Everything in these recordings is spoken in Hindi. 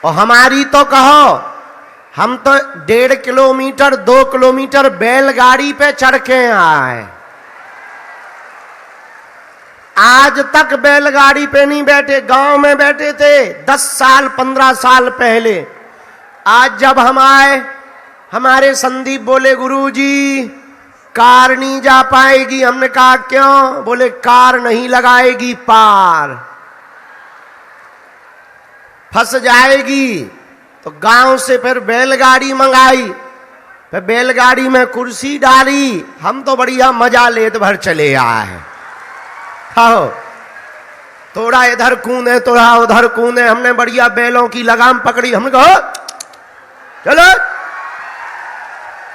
और हमारी तो कहो, हम तो 1.5 किलोमीटर 2 किलोमीटर बैलगाड़ी पे चढ़ के आए। आज तक बैलगाड़ी पे नहीं बैठे, गांव में बैठे थे 10 साल 15 साल पहले। आज जब हम आए, हमारे संदीप बोले गुरुजी कार नहीं जा पाएगी। हमने कहा क्यों? बोले कार नहीं लगाएगी पार, फंस जाएगी। तो गांव से फिर बैलगाड़ी मंगाई, फिर बैलगाड़ी में कुर्सी डाली। हम तो बढ़िया मजा लेते भर चले आए। हाँ, थोड़ा इधर कूदे थोड़ा उधर कूदे। हमने बढ़िया बैलों की लगाम पकड़ी। हमने कहा चलो।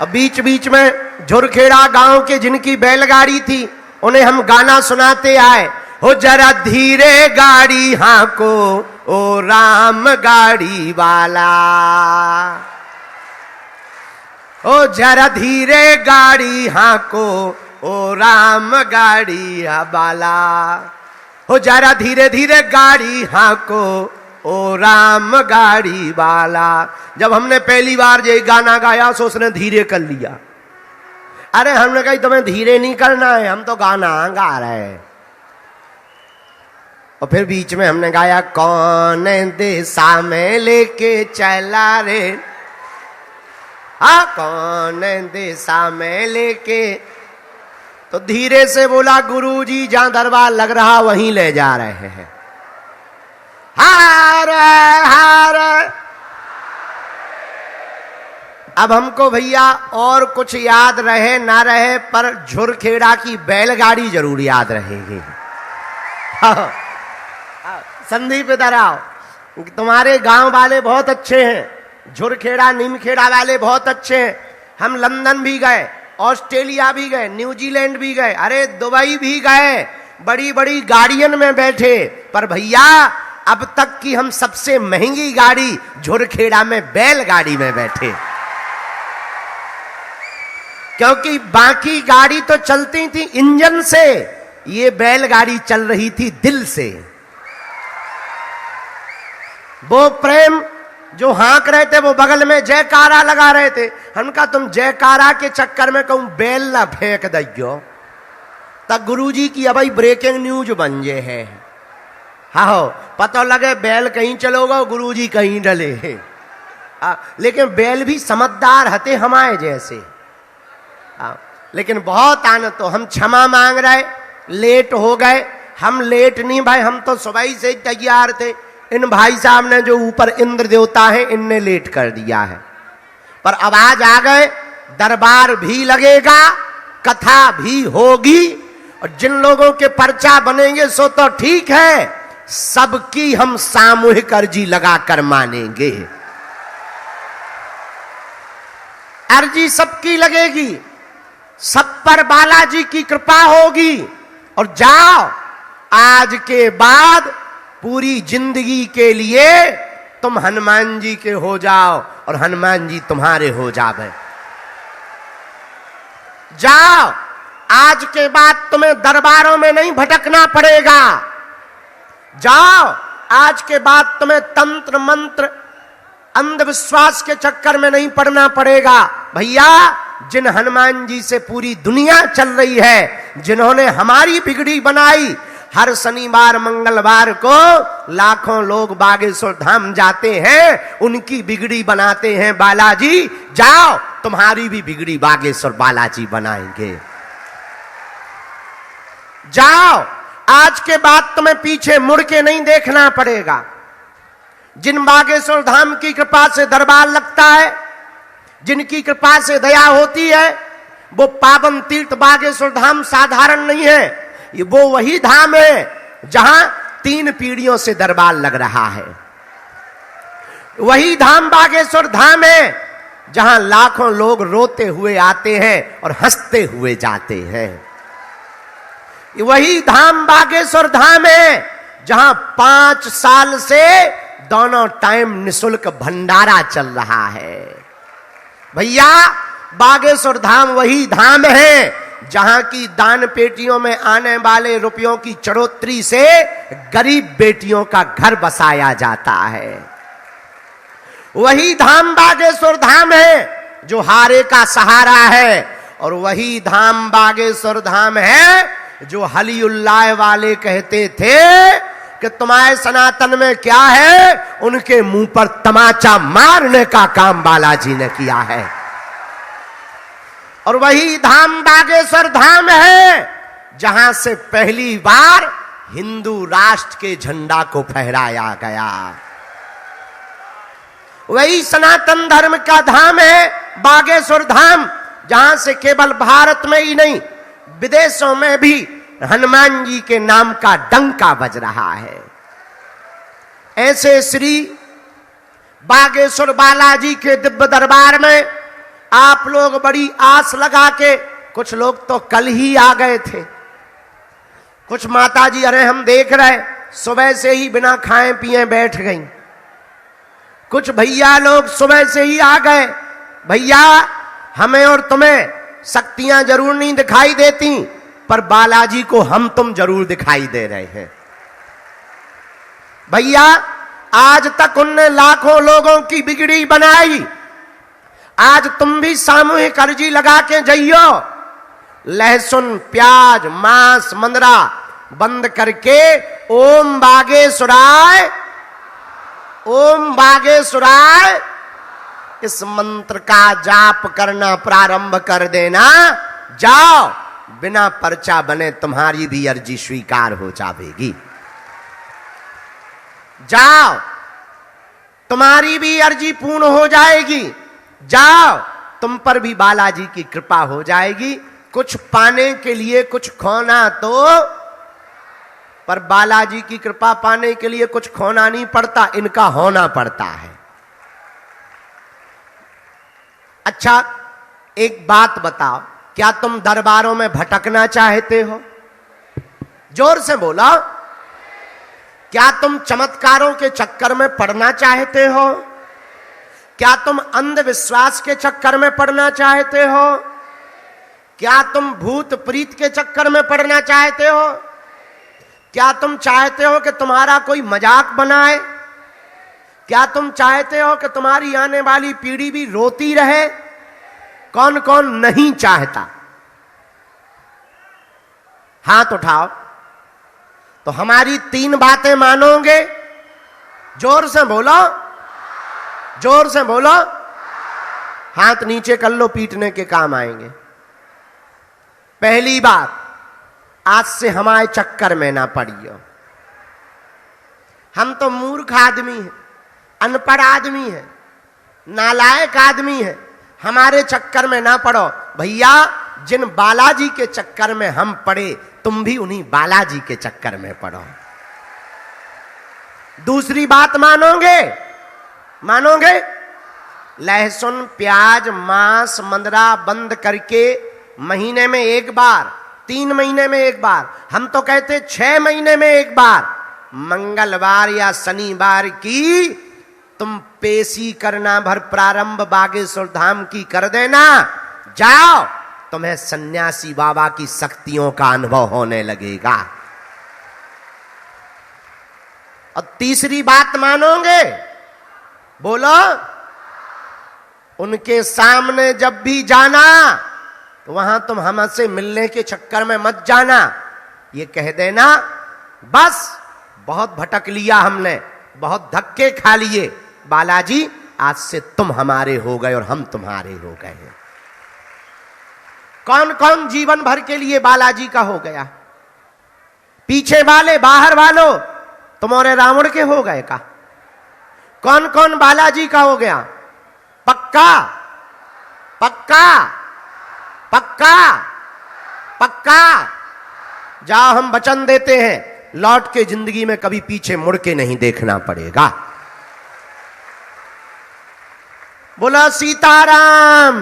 अब बीच बीच में झुरखेड़ा गांव के जिनकी बैलगाड़ी थी उन्हें हम गाना सुनाते आए। हो जरा धीरे गाड़ी हांको ओ राम गाड़ी वाला, ओ जरा धीरे गाड़ी हांको ओ राम गाड़ी वाला, हो जरा धीरे धीरे गाड़ी हांको ओ राम गाड़ी वाला। जब हमने पहली बार ये गाना गाया तो उसने धीरे कर लिया। अरे हमने कहा तुम्हें धीरे नहीं करना है, हम तो गाना गा रहे हैं। और फिर बीच में हमने गाया कौन दिशा में लेके चला रे, हाँ कौन दिशा में लेके। तो धीरे से बोला गुरुजी जहां दरबार लग रहा वहीं ले जा रहे हैं। हार हार। अब हमको भैया और कुछ याद रहे ना रहे, पर झुरखेड़ा की बैलगाड़ी जरूर याद रहेगी। संदीप इधर आओ, तुम्हारे गांव वाले बहुत अच्छे हैं, झुरखेड़ा नीमखेड़ा वाले बहुत अच्छे हैं। हम लंदन भी गए, ऑस्ट्रेलिया भी गए, न्यूजीलैंड भी गए, अरे दुबई भी गए, बड़ी बड़ी गाड़ियों में बैठे। पर भैया अब तक की हम सबसे महंगी गाड़ी झुरखेड़ा में बैलगाड़ी में बैठे, क्योंकि बाकी गाड़ी तो चलती थी इंजन से, ये बैलगाड़ी चल रही थी दिल से। वो प्रेम जो हाँक रहे थे वो बगल में जयकारा लगा रहे थे। हम कहा तुम जयकारा के चक्कर में कहूं बैल ना फेंक दियो, तब गुरुजी की अब ब्रेकिंग न्यूज बन जे है। हाँ पता लगे बैल कहीं चलोगा गुरुजी कहीं डले। लेकिन बैल भी समझदार हते हमारे जैसे। लेकिन बहुत आनंद। तो हम क्षमा मांग रहे, लेट हो गए। हम लेट नहीं भाई, हम तो सुबह से तैयार थे। इन भाई साहब ने जो ऊपर इंद्र देवता है इनने लेट कर दिया है, पर अब आज आ गए। दरबार भी लगेगा, कथा भी होगी, और जिन लोगों के पर्चा बनेंगे सो तो ठीक है, सबकी हम सामूहिक अर्जी लगाकर मानेंगे। अर्जी सबकी लगेगी, सब पर बालाजी की कृपा होगी। और जाओ आज के बाद पूरी जिंदगी के लिए तुम हनुमान जी के हो जाओ और हनुमान जी तुम्हारे हो जावे। जाओ आज के बाद तुम्हें दरबारों में नहीं भटकना पड़ेगा। जाओ आज के बाद तुम्हें तंत्र मंत्र अंधविश्वास के चक्कर में नहीं पड़ना पड़ेगा। भैया जिन हनुमान जी से पूरी दुनिया चल रही है, जिन्होंने हमारी बिगड़ी बनाई, हर शनिवार मंगलवार को लाखों लोग बागेश्वर धाम जाते हैं, उनकी बिगड़ी बनाते हैं बालाजी। जाओ तुम्हारी भी बिगड़ी बागेश्वर बालाजी बनाएंगे। जाओ आज के बाद तुम्हें पीछे मुड़ के नहीं देखना पड़ेगा। जिन बागेश्वर धाम की कृपा से दरबार लगता है, जिनकी कृपा से दया होती है, वो पावन तीर्थ बागेश्वर धाम साधारण नहीं है। ये वो वही धाम है जहां 3 पीढ़ियों से दरबार लग रहा है। वही धाम बागेश्वर धाम है जहां लाखों लोग रोते हुए आते हैं और हंसते हुए जाते हैं। वही धाम बागेश्वर धाम है जहां 5 साल से दोनों टाइम निशुल्क भंडारा चल रहा है। भैया बागेश्वर धाम वही धाम है जहां की दान पेटियों में आने वाले रुपयों की चढ़ोतरी से गरीब बेटियों का घर बसाया जाता है। वही धाम बागेश्वर धाम है जो हारे का सहारा है, और वही धाम बागेश्वर धाम है जो हलीउल्लाह वाले कहते थे कि तुम्हारे सनातन में क्या है, उनके मुंह पर तमाचा मारने का काम बालाजी ने किया है। और वही धाम बागेश्वर धाम है जहां से पहली बार हिंदू राष्ट्र के झंडा को फहराया गया। वही सनातन धर्म का धाम है बागेश्वर धाम, जहां से केवल भारत में ही नहीं विदेशों में भी हनुमान जी के नाम का डंका बज रहा है। ऐसे श्री बागेश्वर बालाजी के दिव्य दरबार में आप लोग बड़ी आस लगा के, कुछ लोग तो कल ही आ गए थे, कुछ माता जी अरे हम देख रहे सुबह से ही बिना खाए पिए बैठ गई, कुछ भैया लोग सुबह से ही आ गए। भैया हमें और तुम्हें शक्तियां जरूर नहीं दिखाई देती, पर बालाजी को हम तुम जरूर दिखाई दे रहे हैं। भैया आज तक उनने लाखों लोगों की बिगड़ी बनाई, आज तुम भी सामूहिक अर्जी लगा के जाइयो, लहसुन प्याज मांस मंदरा बंद करके ओम बागेश्वराय ओम बागेश्वराय इस मंत्र का जाप करना प्रारंभ कर देना। जाओ, बिना पर्चा बने तुम्हारी भी अर्जी स्वीकार हो जाएगी। जाओ, तुम्हारी भी अर्जी पूर्ण हो जाएगी। जाओ, तुम पर भी बालाजी की कृपा हो जाएगी। कुछ पाने के लिए कुछ खोना तो, पर बालाजी की कृपा पाने के लिए कुछ खोना नहीं पड़ता, इनका होना पड़ता है। अच्छा एक बात बताओ, क्या तुम दरबारों में भटकना चाहते हो? जोर से बोलो। क्या तुम चमत्कारों के चक्कर में पड़ना चाहते हो? क्या तुम अंधविश्वास के चक्कर में पड़ना चाहते हो? क्या तुम भूत प्रीत के चक्कर में पड़ना चाहते हो? क्या तुम चाहते हो कि तुम्हारा कोई मजाक बनाए? क्या तुम चाहते हो कि तुम्हारी आने वाली पीढ़ी भी रोती रहे? कौन कौन नहीं चाहता? हाथ उठाओ। तो हमारी 3 बातें मानोगे? जोर से बोलो, जोर से बोलो। हाथ नीचे कर लो, पीटने के काम आएंगे। पहली बात, आज से हमारे चक्कर में ना पड़ियो। हम तो मूर्ख आदमी हैं, अनपढ़ आदमी हैं, नालायक आदमी हैं, हमारे चक्कर में ना पड़ो। भैया जिन बालाजी के चक्कर में हम पड़े, तुम भी उन्हीं बालाजी के चक्कर में पड़ो। दूसरी बात मानोगे? मानोगे? लहसुन प्याज मांस मंदरा बंद करके महीने में एक बार, 3 महीने में एक बार, हम तो कहते 6 महीने में एक बार, मंगलवार या शनिवार की तुम पेशी करना भर प्रारंभ बागेश्वर धाम की कर देना। जाओ, तुम्हें सन्यासी बाबा की शक्तियों का अनुभव होने लगेगा। और तीसरी बात मानोगे? बोलो। उनके सामने जब भी जाना तो वहां तुम हमसे मिलने के चक्कर में मत जाना। ये कह देना बस बहुत भटक लिया हमने, बहुत धक्के खा लिए, बालाजी आज से तुम हमारे हो गए और हम तुम्हारे हो गए। कौन कौन जीवन भर के लिए बालाजी का हो गया? पीछे वाले बाहर वालों तुम्हारे रावण के हो गए का? कौन कौन बालाजी का हो गया? पक्का पक्का पक्का पक्का? जाओ, हम वचन देते हैं, लौट के जिंदगी में कभी पीछे मुड़ के नहीं देखना पड़ेगा। बोला सीताराम।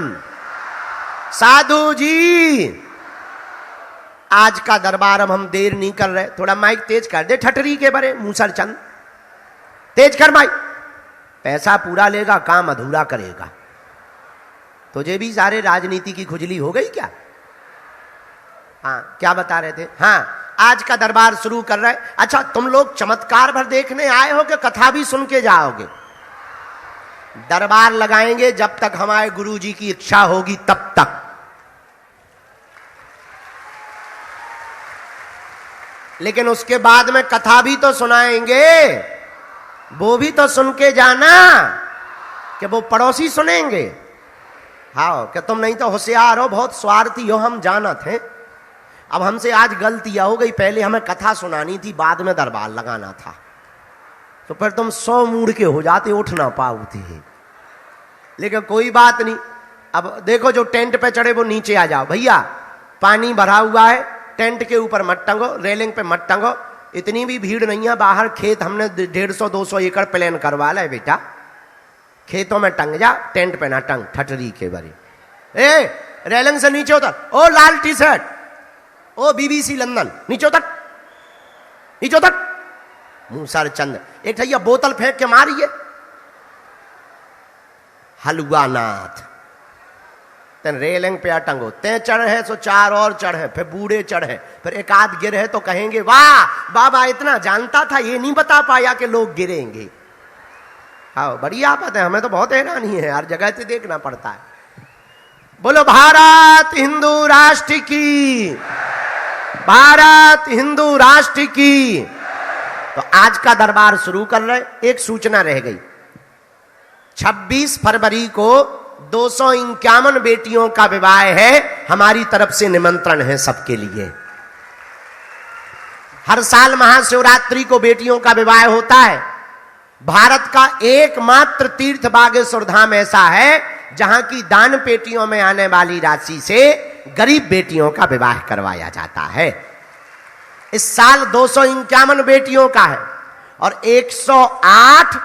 साधु जी, आज का दरबार अब हम देर नहीं कर रहे, थोड़ा माइक तेज कर दे, ठटरी के बरे मूसर चंद, तेज कर माइक। पैसा पूरा लेगा, काम अधूरा करेगा। तुझे भी सारे राजनीति की खुजली हो गई क्या? हाँ, क्या बता रहे थे? हाँ, आज का दरबार शुरू कर रहे। अच्छा, तुम लोग चमत्कार भर देखने आए हो कि कथा भी सुन के जाओगे? दरबार लगाएंगे जब तक हमारे गुरुजी की इच्छा होगी तब तक। लेकिन उसके बाद में कथा भी तो सुनाएंगे, वो भी तो सुन के जाना कि वो पड़ोसी सुनेंगे। हाँ, कि तुम नहीं तो होशियार हो, बहुत स्वार्थी हो, हम जानत हैं। अब हमसे आज गलतियां हो गई, पहले हमें कथा सुनानी थी, बाद में दरबार लगाना था, तो फिर तुम 100 मूड के हो जाते, उठ ना पाते। लेकिन कोई बात नहीं। अब देखो, जो टेंट पे चढ़े वो नीचे आ जाओ। भैया पानी भरा हुआ है, टेंट के ऊपर मत टंगो, रेलिंग पे मत टंगो। इतनी भी भीड़ नहीं है, बाहर खेत हमने 150-200 एकड़ प्लान करवा ला है बेटा, खेतों में टंग जा, टेंट पे ना टंग, ठटरी के बारे। ए रेलिंग से नीचे उतर, ओ लाल टी शर्ट, ओ BBC लंदन, नीचे उतर, नीचे उतर। मूसर चंद एक भैया बोतल फेंक के मारिए। हलवा नाथ तेन रेलिंग पे टंगो, ते चढ़ है सो 4 और चढ़ है, फिर बूढ़े चढ़ है, फिर एक आध गिर है तो कहेंगे वाह बाबा इतना जानता था, ये नहीं बता पाया कि लोग गिरेंगे। हाँ बड़ी आफत है, हमें तो बहुत हैरानी है, हर जगह से देखना पड़ता है। बोलो भारत हिंदू राष्ट्र की, भारत हिंदू राष्ट्र की। तो आज का दरबार शुरू कर रहे। एक सूचना रह गई, 26 फरवरी को 251 बेटियों का विवाह है, हमारी तरफ से निमंत्रण है सबके लिए। हर साल महाशिवरात्रि को बेटियों का विवाह होता है। भारत का एकमात्र तीर्थ बागेश्वर धाम ऐसा है जहां की दान पेटियों में आने वाली राशि से गरीब बेटियों का विवाह करवाया जाता है। इस साल 251 बेटियों का है और 108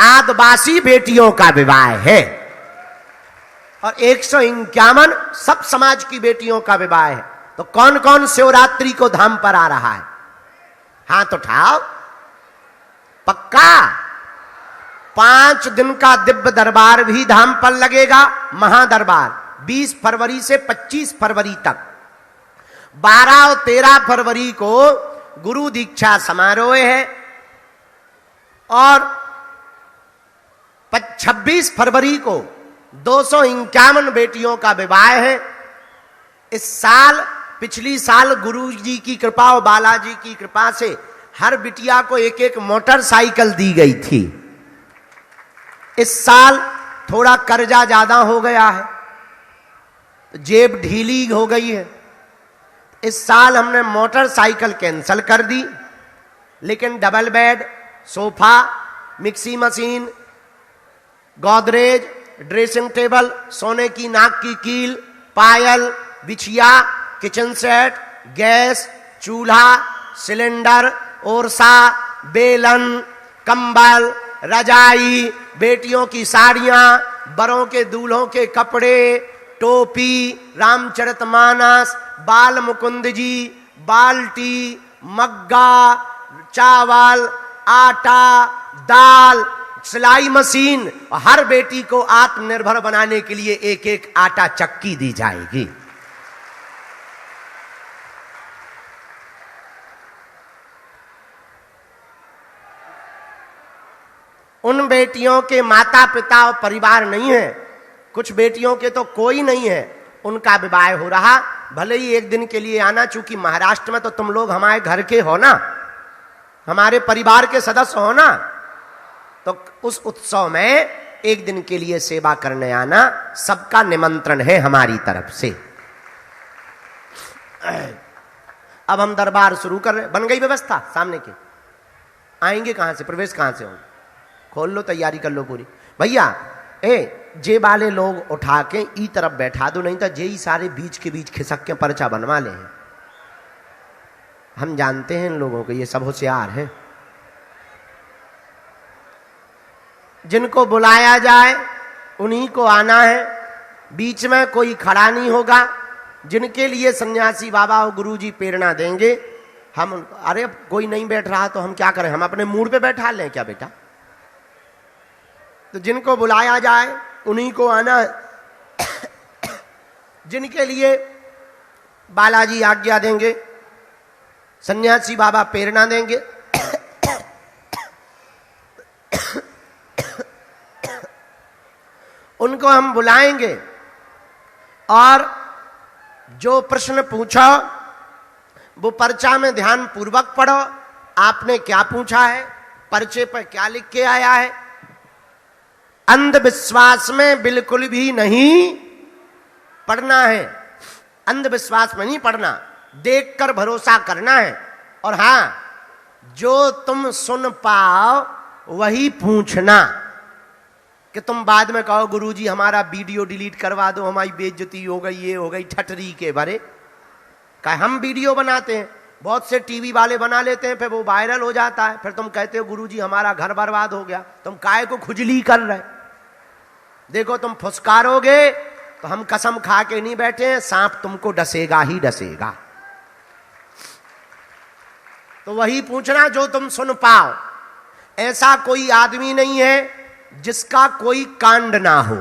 आदिवासी बेटियों का विवाह है और 151 सब समाज की बेटियों का विवाह है। तो कौन कौन शिवरात्रि को धाम पर आ रहा है? हाथ उठाओ। पक्का 5 दिन का दिव्य दरबार भी धाम पर लगेगा। महादरबार 20 फरवरी से 25 फरवरी तक। 12 और 13 फरवरी को गुरु दीक्षा समारोह है और 26 फरवरी को 251 बेटियों का विवाह है। इस साल पिछली साल गुरु जी की कृपा और बालाजी की कृपा से हर बिटिया को एक एक मोटरसाइकिल दी गई थी। इस साल थोड़ा कर्जा ज्यादा हो गया है, जेब ढीली हो गई है। इस साल हमने मोटरसाइकिल कैंसिल कर दी, लेकिन double bed, sofa, mixie machine, Godrej, dressing table, सोने की नाक की कील, पायल, बिछिया, किचन सेट, गैस, चूल्हा, सिलेंडर, ओरसा, बेलन, कंबल, रजाई, बेटियों की साड़ियां, बड़ों के दूल्हों के कपड़े, टोपी, रामचरितमानस, बाल मुकुंद जी, बाल्टी, मग्गा, चावल, आटा, दाल, सिलाई मशीन और हर बेटी को आत्मनिर्भर बनाने के लिए एक एक आटा चक्की दी जाएगी। उन बेटियों के माता पिता और परिवार नहीं है, कुछ बेटियों के तो कोई नहीं है, उनका विवाह हो रहा। भले ही एक दिन के लिए आना, चूंकि महाराष्ट्र में तो तुम लोग हमारे घर के हो ना, हमारे परिवार के सदस्य हो ना, तो उस उत्सव में एक दिन के लिए सेवा करने आना, सबका निमंत्रण है हमारी तरफ से। अब हम दरबार शुरू कर रहे। बन गई व्यवस्था सामने की? आएंगे कहां से, प्रवेश कहां से होंगे? खोल लो, तैयारी कर लो पूरी। भैया जे वाले लोग उठा के ई तरफ बैठा दो, नहीं तो जे ही सारे बीच के बीच खिसक के पर्चा बनवा ले। हम जानते हैं इन लोगों को, ये सब होशियार हैं। जिनको बुलाया जाए उन्हीं को आना है, बीच में कोई खड़ा नहीं होगा। जिनके लिए सन्यासी बाबा और गुरुजी प्रेरणा देंगे, हम अरे कोई नहीं बैठ रहा तो हम क्या करें, हम अपने मूड पे बैठा लें क्या बेटा? तो जिनको बुलाया जाए उन्हीं को आना है। जिनके लिए बालाजी आज्ञा देंगे, सन्यासी बाबा प्रेरणा देंगे, उनको हम बुलाएंगे और जो प्रश्न पूछो वो पर्चा में ध्यान पूर्वक पढ़ो। आपने क्या पूछा है, पर्चे पर क्या लिख के आया है। अंधविश्वास में बिल्कुल भी नहीं पढ़ना है, अंधविश्वास में नहीं पढ़ना, देखकर भरोसा करना है। और हां, जो तुम सुन पाओ वही पूछना, कि तुम बाद में कहो गुरुजी हमारा वीडियो डिलीट करवा दो, हमारी बेइज्जती हो गई, ये हो गई, ठटरी के भरे। क्या हम वीडियो बनाते हैं, बहुत से टीवी वाले बना लेते हैं, फिर वो वायरल हो जाता है, फिर तुम कहते हो गुरुजी हमारा घर बर्बाद हो गया। तुम काय को खुजली कर रहे। देखो तुम फुसकारोगे तो हम कसम खा के नहीं बैठे हैं, सांप तुमको डसेगा ही डसेगा। तो वही पूछना जो तुम सुन पाओ। ऐसा कोई आदमी नहीं है जिसका कोई कांड ना हो।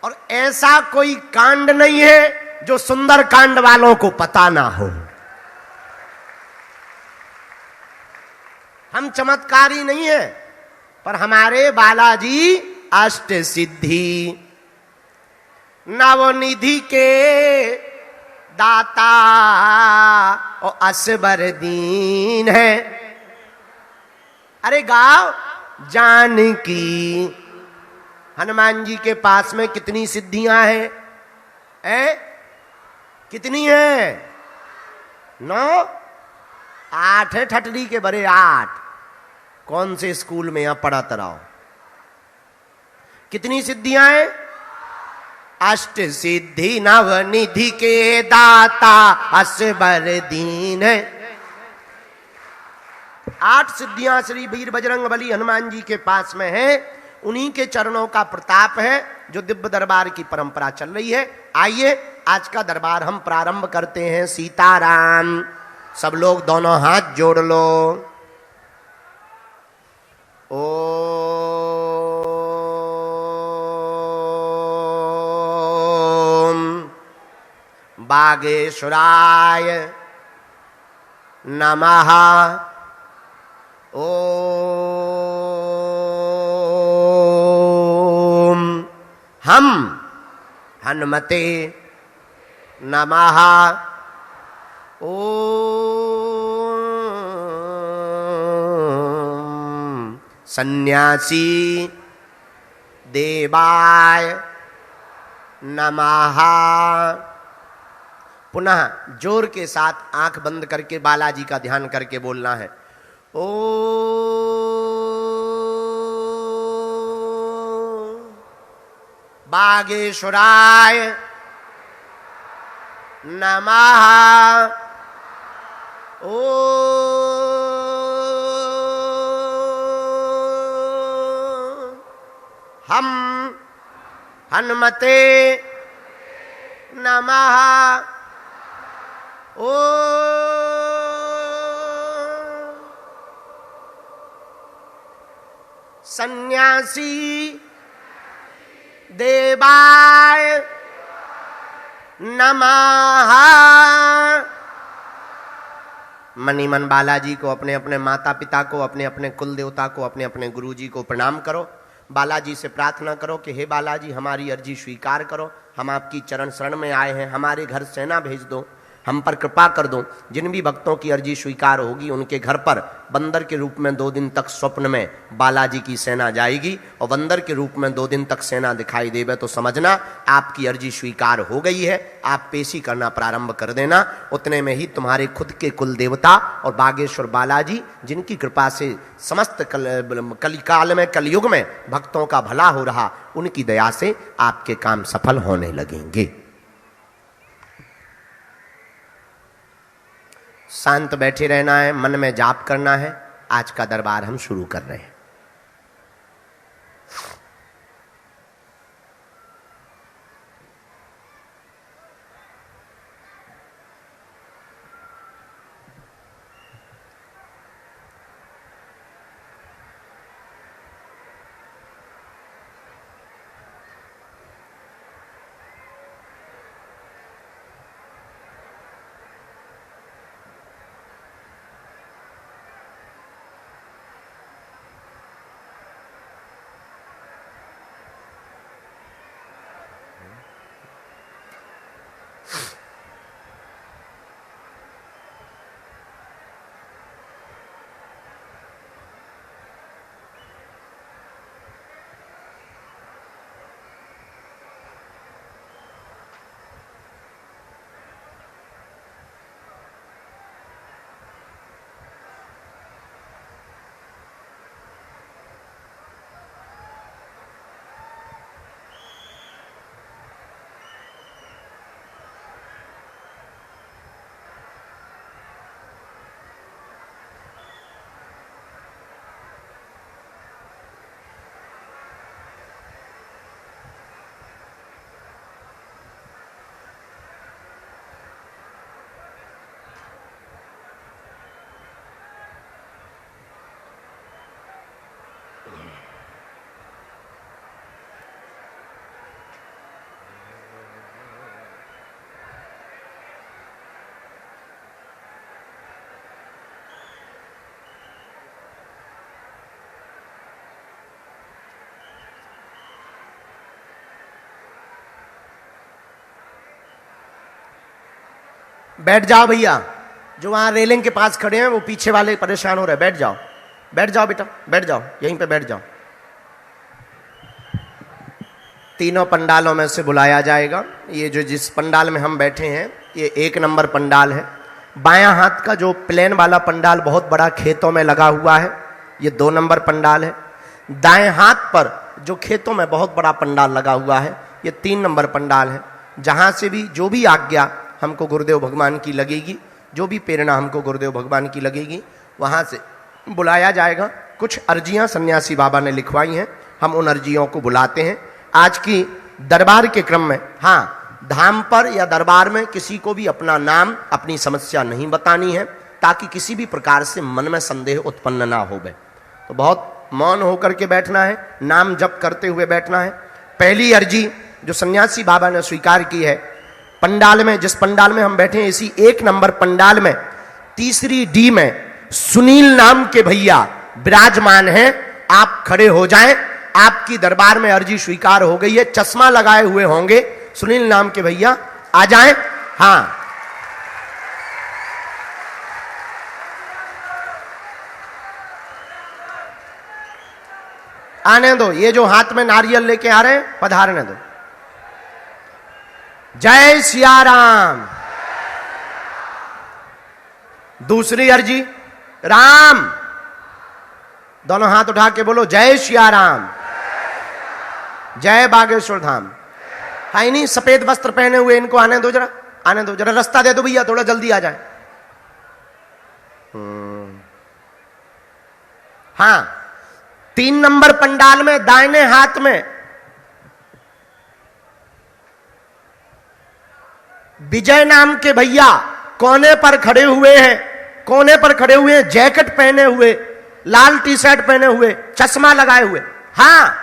और ऐसा कोई कांड नहीं है जो सुंदर कांड वालों को पता ना हो। हम चमत्कारी नहीं है, पर हमारे बालाजी अष्ट सिद्धि नवनिधि के दाता और असबर दीन है। अरे गाओ जानकी। हनुमान जी के पास में कितनी सिद्धियां हैं? कितनी है? 9? 8 है, ठटरी के बड़े 8। कौन से स्कूल में यहां पढ़ा रहो। कितनी सिद्धियां हैं? अष्ट सिद्धि नवनिधि के दाता असबर दीन है। 8 सिद्धियां श्री वीर बजरंग बली हनुमान जी के पास में है। उन्हीं के चरणों का प्रताप है जो दिव्य दरबार की परंपरा चल रही है। आइए आज का दरबार हम प्रारंभ करते हैं। सीताराम। सब लोग दोनों हाथ जोड़ लो। बागेश्वराय नमः। ओम हम हनुमते नमः। ओम सन्यासी देवाय नमः। पुनः जोर के साथ आंख बंद करके बालाजी का ध्यान करके बोलना है। ओ बागेश्वराय नमः। ओ हम हनुमते नमः। ओ सन्यासी देवाय नमः। मनी मन बालाजी को, अपने अपने माता पिता को, अपने अपने कुल देवता को, अपने अपने गुरुजी को प्रणाम करो। बालाजी से प्रार्थना करो कि हे बालाजी हमारी अर्जी स्वीकार करो, हम आपकी चरण शरण में आए हैं, हमारे घर सेना भेज दो, हम पर कृपा कर दो। जिन भी भक्तों की अर्जी स्वीकार होगी उनके घर पर बंदर के रूप में 2 दिन तक स्वप्न में बालाजी की सेना जाएगी और बंदर के रूप में 2 दिन तक सेना दिखाई देवे तो समझना आपकी अर्जी स्वीकार हो गई है। आप पेशी करना प्रारंभ कर देना। उतने में ही तुम्हारे खुद के कुल देवता और बागेश्वर बालाजी, जिनकी कृपा से समस्त कलिकाल में, कलयुग में भक्तों का भला हो रहा, उनकी दया से आपके काम सफल होने लगेंगे। शांत बैठे रहना है, मन में जाप करना है। आज का दरबार हम शुरू कर रहे हैं। बैठ जाओ भैया, जो वहां रेलिंग के पास खड़े हैं वो पीछे वाले परेशान हो रहे हैं, बैठ जाओ, बैठ जाओ बेटा, बैठ जाओ, यहीं पे बैठ जाओ। तीनों पंडालों में से बुलाया जाएगा। ये जो जिस पंडाल में हम बैठे हैं ये 1 नंबर पंडाल है। बायां हाथ का जो प्लेन वाला पंडाल बहुत बड़ा खेतों में लगा हुआ है, ये 2 नंबर पंडाल है। दाएं हाथ पर जो खेतों में बहुत बड़ा पंडाल लगा हुआ है, ये 3 नंबर पंडाल है। जहां से भी जो भी आज्ञा हमको गुरुदेव भगवान की लगेगी, जो भी प्रेरणा हमको गुरुदेव भगवान की लगेगी, वहां से बुलाया जाएगा। कुछ अर्जियां सन्यासी बाबा ने लिखवाई हैं, हम उन अर्जियों को बुलाते हैं। आज की दरबार के क्रम में, हाँ, धाम पर या दरबार में किसी को भी अपना नाम, अपनी समस्या नहीं बतानी है, ताकि किसी भी प्रकार से मन में संदेह उत्पन्न ना हो। तो बहुत मौन होकर के बैठना है, नाम जप करते हुए बैठना है। पहली अर्जी जो सन्यासी बाबा ने स्वीकार की है, पंडाल में, जिस पंडाल में हम बैठे हैं, इसी 1 नंबर पंडाल में 3री डी में सुनील नाम के भैया विराजमान हैं। आप खड़े हो जाएं, आपकी दरबार में अर्जी स्वीकार हो गई है। चश्मा लगाए हुए होंगे सुनील नाम के भैया, आ जाएं। हाँ, आने दो, ये जो हाथ में नारियल लेके आ रहे हैं पधारने दो। जय सिया राम। दूसरी अर्जी, राम, दोनों हाथ उठा के बोलो जय सिया राम, जय बागेश्वर धाम। हाई नहीं, सफेद वस्त्र पहने हुए इनको आने दो, जरा आने दो, जरा रास्ता दे दो भैया, थोड़ा जल्दी आ जाए। हाँ, 3 नंबर पंडाल में दाहिने हाथ में विजय नाम के भैया कोने पर खड़े हुए हैं, कोने पर खड़े हुए हैं, जैकेट पहने हुए, लाल टी-शर्ट पहने हुए, चश्मा लगाए हुए। हाँ,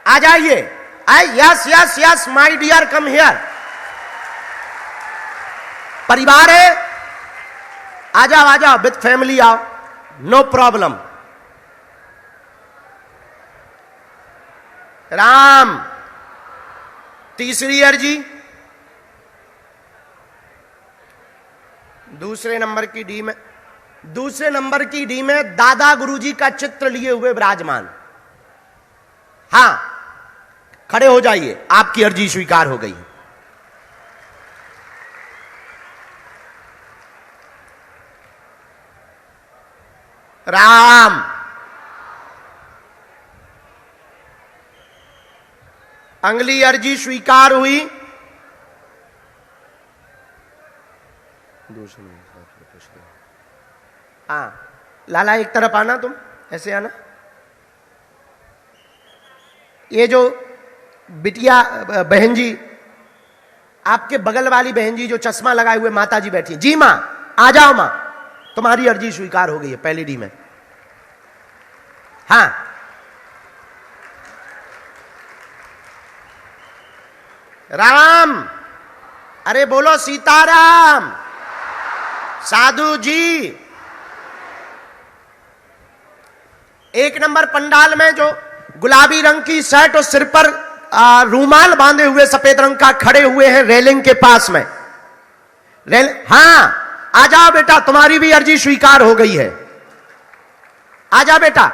आ जाइए। Yes yes yes my dear, come here. परिवार है, आ जाओ, आ जाओ, विद फैमिली आओ, नो प्रॉब्लम। राम। तीसरी अर्जी, दूसरे नंबर की डी में दादा गुरुजी का चित्र लिए हुए विराजमान। हां, खड़े हो जाइए, आपकी अर्जी स्वीकार हो गई। राम। अगली अर्जी स्वीकार हुई। हाँ, लाला एक तरफ आना, तुम ऐसे आना। ये जो बिटिया बहन जी, आपके बगल वाली बहन जी जो चश्मा लगाए हुए माता जी बैठी, जी मां, आ जाओ मां, तुम्हारी अर्जी स्वीकार हो गई है पहली डी में। हाँ, राम। अरे बोलो सीताराम। साधु जी, 1 नंबर पंडाल में जो गुलाबी रंग की शर्ट और सिर पर रूमाल बांधे हुए सफेद रंग का खड़े हुए हैं रेलिंग के पास में। हाँ, आ जाओ बेटा, तुम्हारी भी अर्जी स्वीकार हो गई है। आ जा बेटा,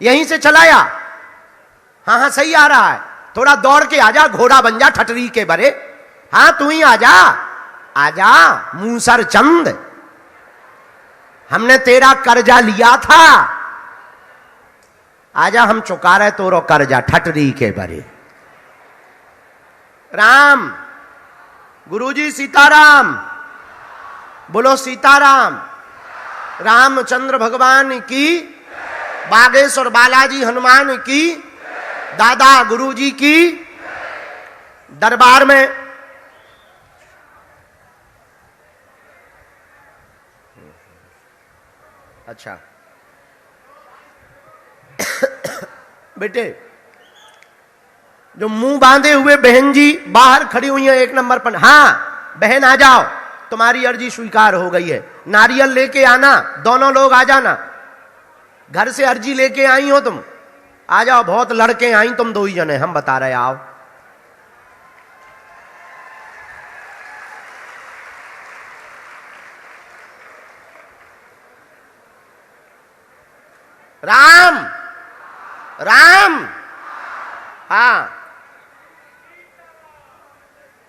यहीं से चलाया। हाँ हाँ, सही आ रहा है, थोड़ा दौड़ के आ जा, घोड़ा बन जा ठटरी के बरे। हाँ, तू ही आ जा, आजा मूसर चंद, हमने तेरा कर्जा लिया था, आजा हम चुका रहे तोरो कर्जा ठटरी के बरे। राम। गुरुजी सीताराम, बोलो सीताराम। रामचंद्र भगवान की, बागेश्वर बालाजी हनुमान की, दादा गुरुजी की। दरबार में अच्छा बेटे, जो मुंह बांधे हुए बहन जी बाहर खड़ी हुई हैं 1 नंबर पर। हाँ बहन, आ जाओ, तुम्हारी अर्जी स्वीकार हो गई है। नारियल लेके आना, दोनों लोग आ जाना, घर से अर्जी लेके आई हो तुम, आ जाओ। बहुत लड़के आई, तुम 2 ही जने, हम बता रहे, आओ। राम राम। हाँ,